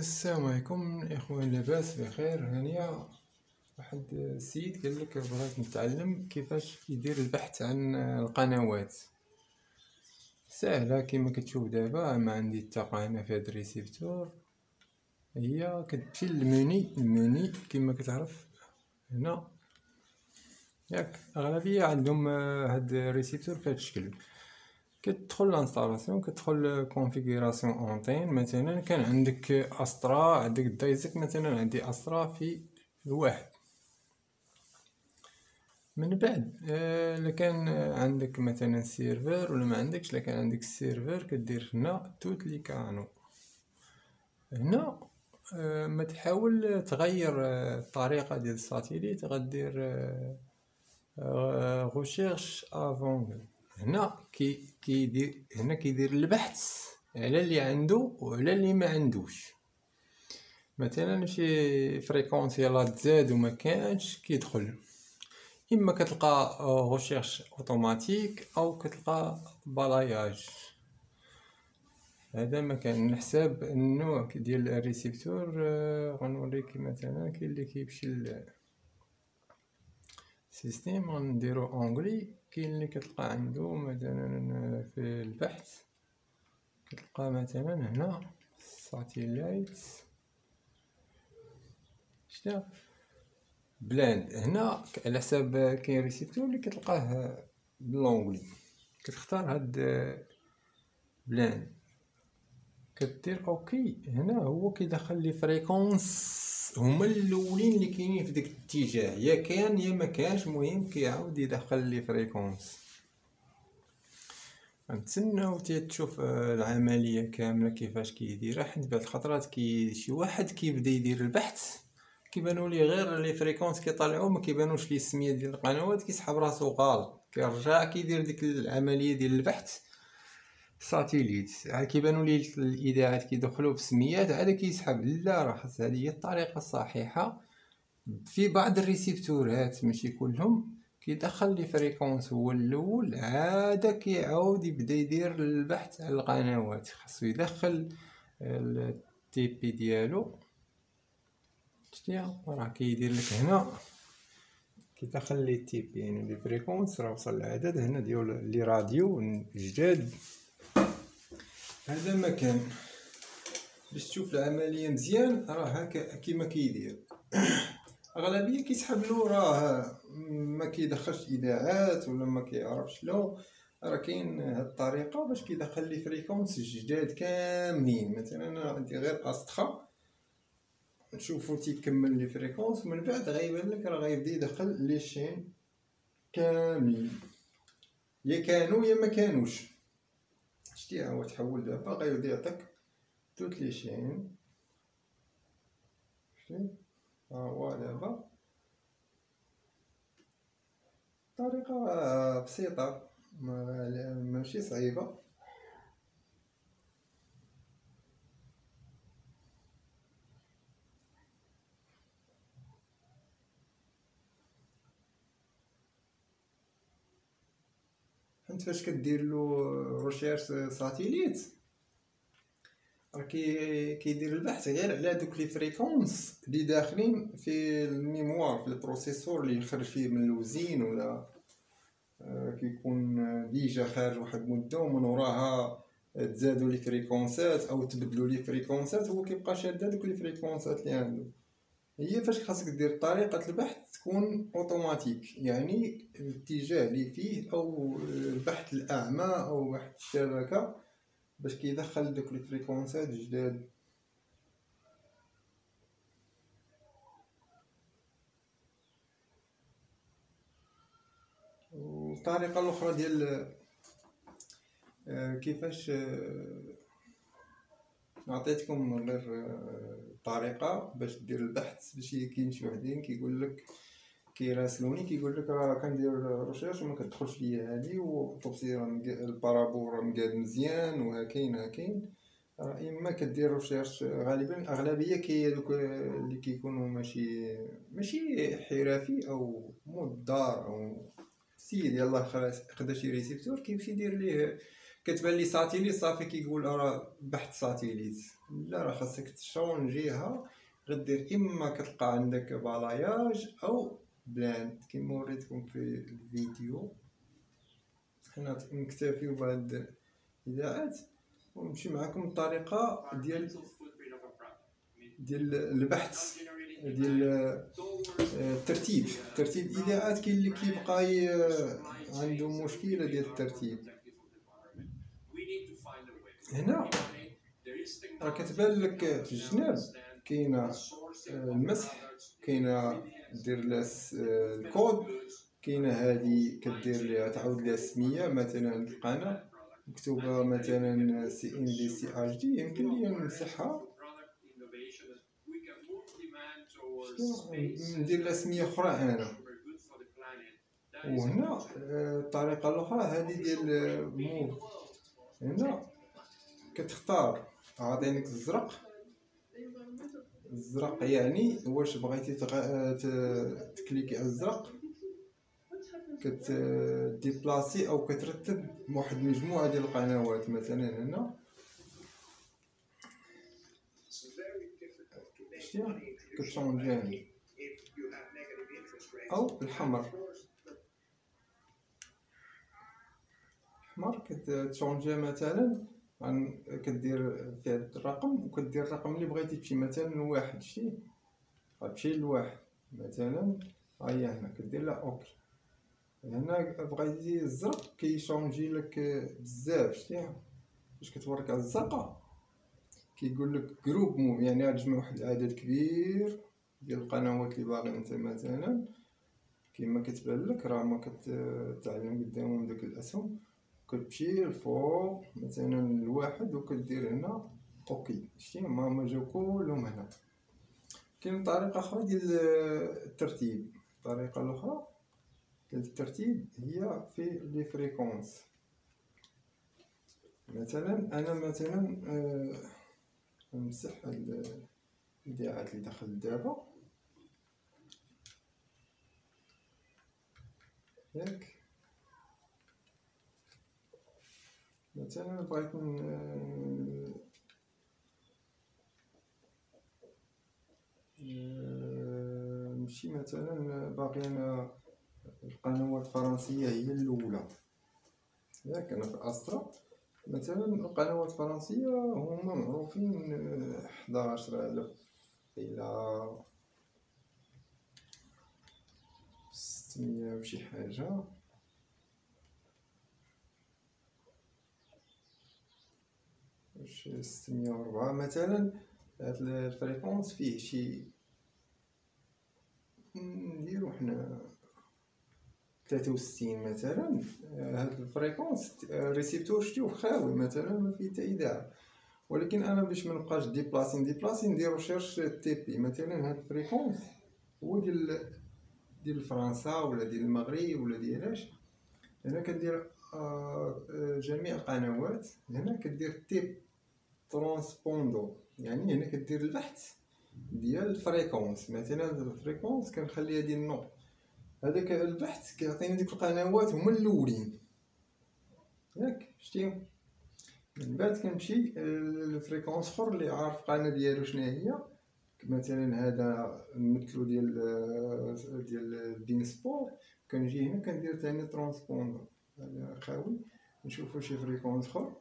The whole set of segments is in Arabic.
السلام عليكم الاخوان، لاباس بخير؟ هانيا واحد السيد قال لك بغيت نتعلم كيفاش يدير البحث عن القنوات. ساهله كما كتشوف دابا، ما عندي التقى هنا في هاد الريسيبتور. هي كتمشي للمني كما كتعرف هنا، ياك اغلبيه عندهم هاد الريسيبتور في هاد الشكل. كتدخل لانستالاسيون، كتدخل كونفيغوراسيون اونتين. مثلا كان عندك استرا، عندك دايزك، مثلا عندي استرا في الواحد. من بعد الا كان عندك مثلا سيرفر ولا ما عندكش، الا كان عندك السيرفر كدير هنا توت لي كانو. هنا ما تحاول تغير الطريقه ديال الساتيليت، غدير غوشيرش افون. هنا كيدير البحث على اللي عنده وعلى اللي ما عندوش. مثلا شي فريكونس يلا تزاد وما كانش كيدخل، اما كتلقى غوشيرش اوتوماتيك او كتلقى بالاياج. هذا ما كان نحسب النوع ديال الريسيبتور. غنوريك مثلا كاين اللي كيمشي سيستيم، غنديرو اونغلي. كاين اللي كتلقى عنده مثلا في البحث، كتلقى مثلا هنا ساتيلايت شتا بلاند. هنا على حساب كاين ريسيبتور اللي كتلقاه بالونغلي، كتختار هاد بلاند، كدير اوكي. هنا هو كيدخل لي فريكونس هما الاولين اللي كاينين في داك الاتجاه، يا كان يا ما كانش، المهم كيعاود يدخل لي فريكونس. نتسناو تشوف العمليه كامله كيفاش كيديرها، حيت بعض الخطرات شي واحد كيبدا يدير البحث كيبانوا لي غير لي فريكونس كيطلعوا، ما كيبانوش لي السميه ديال القنوات، كيسحب راسو غلط، كيرجع كيدير ديك العمليه ديال البحث ساتيليت. عاد كيبانوا لي الاذاعات كيدخلوا بسميات عاد كيسحب. لا، راه خاص هذه هي الطريقه الصحيحه. في بعض الريسيبتورات ماشي كلهم كيدخل لي فريكونس هو الاول، عاد كيعاود يبدا يدير البحث على القنوات. خاصو يدخل التي بي ديالو، شتيها راه كيدير لك هنا، كيدخل لي التي بي يعني لي فريكونس. راه وصل العدد هنا ديال لي راديو جداد. هذا مكان باش تشوف العمليه مزيان. راه هكا كيما كيدير. اغلبيه كيسحب له، راه ما كيدخلش اذاعات ولا ما كيعرفش له. راه كاين هاد الطريقه باش كيدخل لي فريكونس جداد كاملين. مثلا انا عندي غير استخا، نشوفو تيكمل لي فريكونس، من بعد غيبان لك راه غيبدا يدخل لي شين كاملين، يا كانوا يا ما كانوش. شتي هو تحول دابا غيبدا يعطيك توت لي شين. شتي هو دابا طريقه بسيطه، ماشي صعيبه. انت فاش كدير له روشيرش ساتيليت، راه كيدير البحث غير على دوك لي فريكونس اللي داخلين في الميموار، في البروسيسور اللي يخرج فيه من الوزين، ولا كيكون ديجا خارج واحد مده ومن وراها تزادوا لي فريكونسات او تبدلوا لي فريكونسات، هو كيبقى شاد دوك لي فريكونسات اللي عنده. هي فاش خاصك دير طريقه البحث تكون اوتوماتيك، يعني الاتجاه اللي فيه، او البحث الاعمى او بحث الشبكه، باش كيدخل دوك لي فريكونسات جداد. والطريقه الاخرى ديال كيفاش عطيتكم غير طريقه باش دير البحث. باش كاين شي وحدين كيقول لك، كيراسلوني كيقول لك راه كندير ريشيرش وما كتدخلش ليا هذه، والطوبسي البارابول راه مقاد مزيان وهكاين. راه اما كدير ريشيرش، غالبا اغلبيه دوك اللي كيكونوا ماشي حرفي او مول الدار، او سيد يلاه خدا شي ريسيبتور كيمشي يدير ليه كتبان لي ساتيليت صافي كيقول راه بحث ساتيليت. لا، راه خاصك تشونجيها. غدير اما كتلقى عندك بالاياج او بلاند كيما وريتكم في الفيديو. حنا نكتفيو بهاد الاذاعات ونمشي معكم الطريقه ديال البحث ديال الترتيب. الاذاعات كاين اللي كيبقى عنده مشكله ديال الترتيب. هنا راه كتبان لك في الجناب كاينه المسح، كاينه دير لها الكود، كاينه هذه كدير ليها تعاود ليها السميه. مثلا القناه مكتوبه مثلا CNDCHD، يمكن لي نمسحها ندير لها سميه اخرى انا. وهنا الطريقه الاخرى هذه ديال موف. هنا كتختار عاطينك الزرق يعني واش بغيتي تكليكي على الزرق كتديبلاسي او كترتب واحد المجموعه ديال القنوات. مثلا هنا كتشونجي او الحمر كتشونجي مثلا كدير فيه الرقم وكدير الرقم اللي بغيتي تمشي. مثلا واحد شتي غتمشي لواحد مثلا. هيا هنا كدير لها اوكي. هنا بغيتي الزرق كيشونجي لك بزاف. شتي فاش كتوريك على الزرقاء كيقول لك جروب موف، يعني غتجمع واحد العدد كبير ديال القنوات اللي باغي انت. مثلا كيما كتبان لك راه ما كتعلم قدامهم داك الاسهم، كتمشي الفوق مثلا الواحد وكدير هنا اوكي. شتي ما جاو كلهم هنا. كاين طريقه اخرى ديال الترتيب. الطريقه الاخرى ديال الترتيب هي في لي فريكونس. مثلا انا مثلا نمسح الاذاعات اللي دخلت دابا ياك. مثلا بغيت نمشي مثلا باغي انا القنوات الفرنسيه هي الاولى ياك. انا في استرا مثلا القنوات الفرنسيه هما معروفين 11,000 الى 600 وشي حاجه. واش 604 مثلا. هاد الفريكونس فيه شي نديرو حنا 63 مثلا. هاد الفريكونس ريسيبتور شتيو خاوي مثلا ما فيه حتى اذاعه. ولكن انا باش ما نبقاش ديبلاسي ندير ريشيرش تي بي. مثلا هاد الفريكونس هو ديال فرنسا ولا ديال المغرب ولا ديالاش. هنا كدير جميع القنوات. هنا كدير تيب ترانسبوندو، يعني هنا كدير البحث ديال الفريكونس. مثلا الفريكونس كنخليها ديال نو. هذاك البحث كيعطيني ديك القنوات هما الاولين ياك. شتي من بعد كنمشي للفريكونس اخر اللي عارف القناه ديالو شنو هي. مثلا هذا نمثلو ديال بين سبور. كنجي هنا كندير ثاني ترانسبوندر. هذا خاوي. نشوفو شي فريكونس اخر.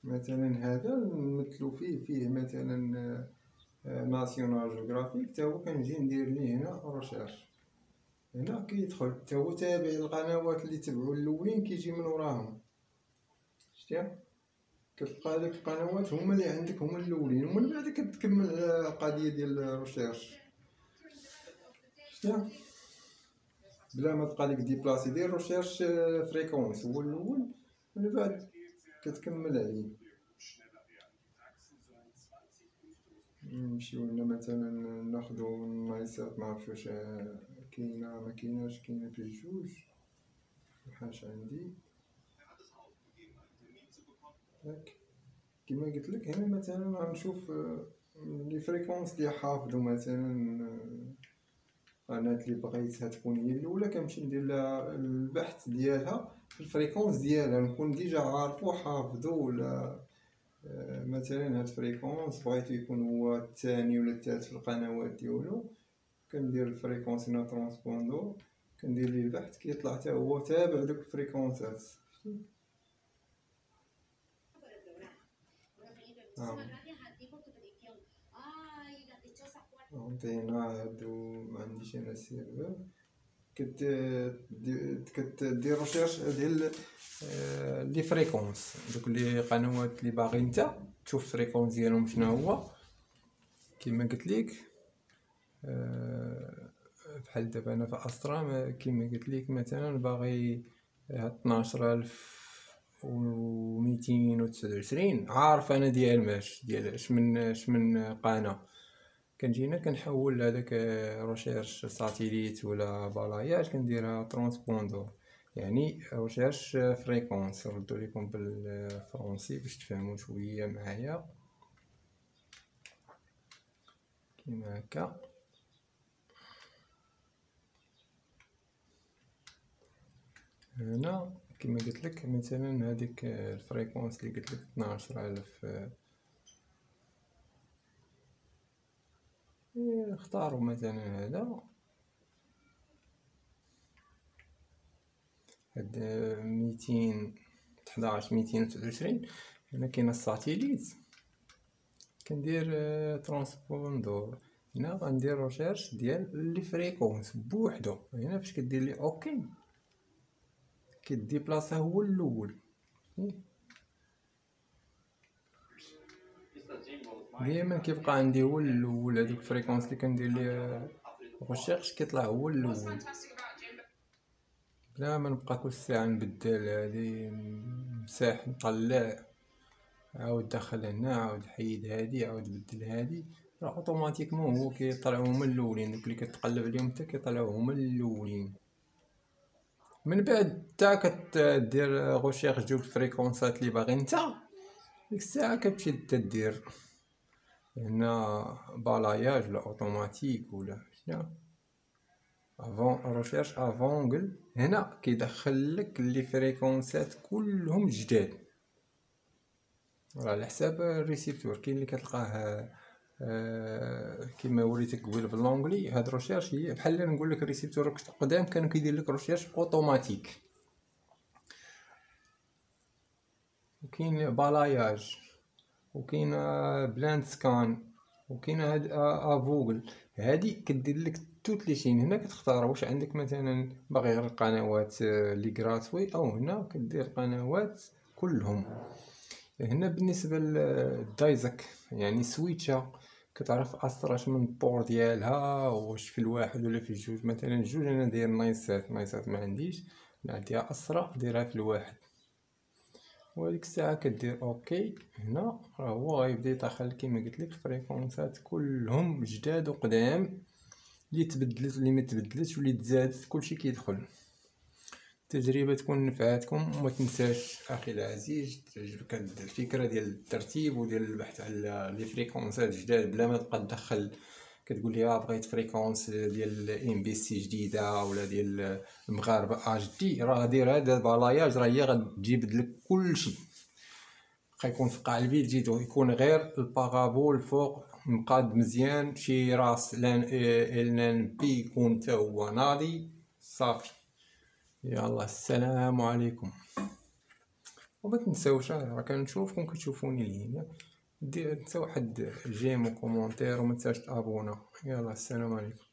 مثلا هذا نمثلو فيه مثلا ناسيونال جيوغرافيك. تا هو كنجي ندير ليه هنا ريشيرش. هنا كيدخل تا هو تابع القنوات اللي تبعوا الاولين كيجي من وراهم. شتي كتلقى داك القنوات هما اللي عندك هما الاولين ومن بعد كتكمل القضيه ديال الريشيرش. شتي بلا ما تبقى ديك ديبلاسي دير ريشيرش فريكونس هو الاول من بعد كتكمل عليه. نمشيو هنا مثلا ناخدو النايسات. معرفتش واش كاينه ما كايناش. كاينه في جوج بحاش عندي ياك. كما قلت لك هنا مثلا غنشوف لي فريكونس اللي حافظو. مثلا القناه اللي بغيتها تكون هي الاولى كنمشي ندير لها البحث ديالها في الفريكونس ديالها نكون ديجا عارفو حافظو، ولا مثلا هاد الفريكونس بغيتو يكون هو الثاني ولا الثالث في القنوات ديالو، كندير الفريكونس هنا ترونسبوندو، كندير ليه البحث كيطلع حتى هو تابع دوك الفريكونسات. عطينا هادو، معنديش انا السيرفر. كدير ريشيرش ديال لي فريكونس، دوك لي قنوات اللي باغي نتا تشوف فريكونس ديالهم شنو هو. كيما قلت لك بحال دابا انا في استرا، كيما قلت لك مثلا باغي 12229 عارف انا ديال ماش ديال اش من قناه. كنجي هنا كنحول هذاك روشيرش ساتيليت ولا بالاياج كنديرها ترونسبوندور، يعني روشيرش فريكونس. نردو لكم بالفرنسي باش تفهموا شويه معايا كيما هكا. هنا كما قلت لك مثلا هذيك الفريكونس اللي قلت لك 12000، اختاروا مثلا هذا، هاد 211 229. هنا كاين الساتيليت كندير ترونسبوندور. هنا غندير ريشيرش ديال لي فريكونس بوحدو. هنا فاش كدير لي اوكي كديبلاصا هو الاول. ديما كيبقى عندي هو الاول، هذوك الفريكونس اللي كندير ليه ريشيرش كيطلع هو الاول، بلا ما نبقى كل ساعه نبدل هادي نمسح نطلع عاود دخل هنا عاود حيد هادي عاود بدل هادي. راه اوتوماتيكمون هو كيطلعوا هما الاولين، دوك اللي كتقلب عليهم حتى كيطلعوا هما الاولين. من بعد تا كدير ريشيرش ديال الفريكونسات اللي باغي نتا، ديك الساعه كتمشي تدير هنا بالاياج ولا اوتوماتيك ولا شنو افون ريشيرش افونغل. هنا كيدخل لك لي فريكونسات كلهم جداد، راه على حساب الريسيبتور. كاين اللي كتلقاه كيما وريتك قبيل باللونجلي. هاد ريشيرش هي بحال اللي نقول لك الريسيبتور قدام كانوا كيدير لك ريشيرش اوتوماتيك. وكاين بالاياج، وكاين بلاند سكان، وكاين هاد افوغل. هادي كدير لك توت لي شين. هنا كتختار واش عندك مثلا باغي غير القنوات لي غراتوي، او هنا كدير قنوات كلهم. هنا بالنسبه للدايزك يعني سويتشا كتعرف اسرع من البور ديالها، واش في الواحد ولا في الجوج. مثلا الجوج انا داير نايسات ما عنديش، عنديها اسرع ديرها في الواحد. وهاديك الساعه كدير اوكي. هنا راه هو غيبدا يدخل كيما قلت لك الفريكونسات كلهم جداد وقدام، اللي تبدلت واللي ما تبدلتش واللي تزادت كلشي كيدخل. التجربه تكون نفعاتكم، وما تنساش اخي العزيز تعجبك هاد الفكره ديال الترتيب وديال البحث على لي فريكونسات جداد بلا ما تبقى تدخل كتقول لي بغيت فريكونس ديال ام بي سي جديده ولا ديال المغاربه اش دي. راه دير هذا بالاياج، راه هي غتجيب لك كلشي. غيكون في قاع البيت جيتو يكون غير البارابول الفوق مقاد مزيان، شي راس لان بي يكون حتى هو ناضي صافي. يلا السلام عليكم. وما تنساوش راه كنشوفكم كتشوفوني لهنا، دير نتا واحد جيم وكومونتير وما تنساش تابونا. يلا السلام عليكم.